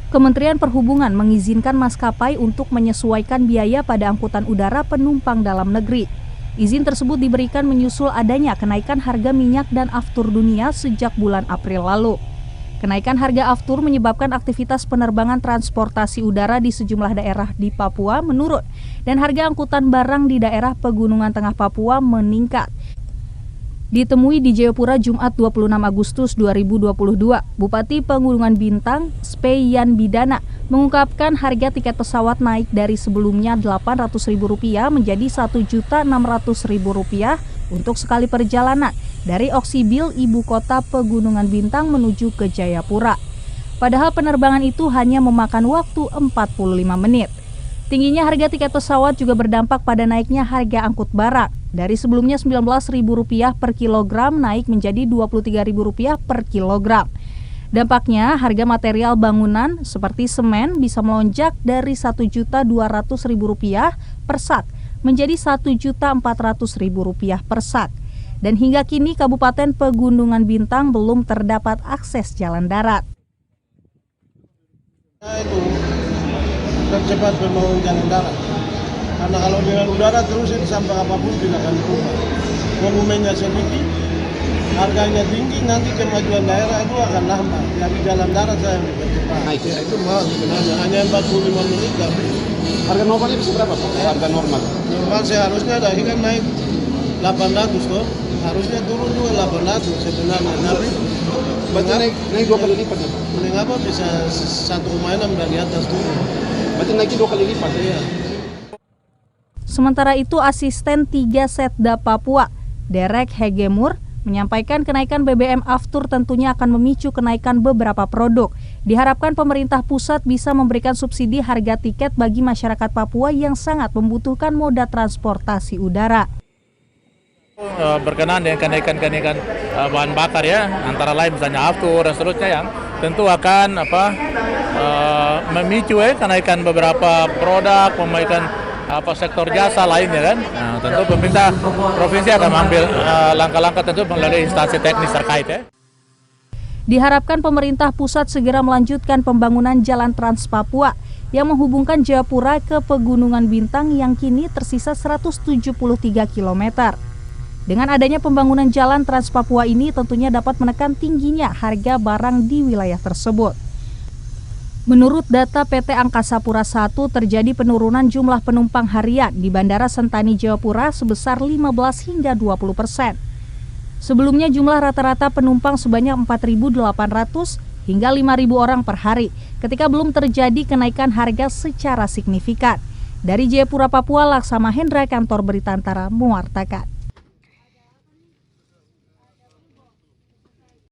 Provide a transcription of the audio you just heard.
Kementerian Perhubungan mengizinkan maskapai untuk menyesuaikan biaya pada angkutan udara penumpang dalam negeri. Izin tersebut diberikan menyusul adanya kenaikan harga minyak dan aftur dunia sejak bulan April lalu. Kenaikan harga aftur menyebabkan aktivitas penerbangan transportasi udara di sejumlah daerah di Papua menurun dan harga angkutan barang di daerah Pegunungan Tengah Papua meningkat. Ditemui di Jayapura Jumat 26 Agustus 2022, Bupati Pegunungan Bintang, Speyan Bidana, mengungkapkan harga tiket pesawat naik dari sebelumnya Rp800.000 menjadi Rp1.600.000 untuk sekali perjalanan dari Oksibil, ibu kota Pegunungan Bintang menuju ke Jayapura. Padahal penerbangan itu hanya memakan waktu 45 menit. Tingginya harga tiket pesawat juga berdampak pada naiknya harga angkut barang. Dari sebelumnya Rp19.000 per kilogram naik menjadi Rp23.000 per kilogram. Dampaknya harga material bangunan seperti semen bisa melonjak dari Rp1.200.000 per sak menjadi Rp1.400.000 per sak. Dan hingga kini Kabupaten Pegunungan Bintang belum terdapat akses jalan darat. Cepat pembangunan jalan darat, karena kalau dengan udara terus itu sampai apapun tidak akan berubah. Volumennya sedikit, harganya tinggi, nanti kemajuan daerah itu akan lambat. Jadi jalan darat saya mempercepat. Naik ya? Itu mahal sebenarnya, hanya 45 menit. Harga normalnya bisa berapa Pak? Harga normal? Normal seharusnya tadi kan naik 800 toh, harusnya turun juga 800 sebenarnya. Tapi berarti naik 2 kali lipat ya Pak? Mengapa bisa 1,6 dari atas turun? Berarti naiknya 2 kali lipat ya? Sementara itu, Asisten 3 Setda Papua, Derek Hegemur, menyampaikan kenaikan BBM aftur tentunya akan memicu kenaikan beberapa produk. Diharapkan pemerintah pusat bisa memberikan subsidi harga tiket bagi masyarakat Papua yang sangat membutuhkan moda transportasi udara. Berkenaan dengan kenaikan bahan bakar ya, antara lain misalnya aftur dan seterusnya yang tentu akan memicu kenaikan beberapa produk, memaikan sektor jasa lainnya kan. Nah, tentu pemerintah provinsi akan mengambil langkah-langkah tentu melalui instansi teknis terkait ya. Diharapkan pemerintah pusat segera melanjutkan pembangunan Jalan Trans Papua yang menghubungkan Jayapura ke Pegunungan Bintang yang kini tersisa 173 km. Dengan adanya pembangunan Jalan Trans Papua ini tentunya dapat menekan tingginya harga barang di wilayah tersebut. Menurut data PT Angkasa Pura I, terjadi penurunan jumlah penumpang harian di Bandara Sentani Jayapura sebesar 15 hingga 20%. Sebelumnya jumlah rata-rata penumpang sebanyak 4.800 hingga 5.000 orang per hari ketika belum terjadi kenaikan harga secara signifikan. Dari Jayapura, Papua, Laksama Hendra, Kantor Berita Antara, mewartakan.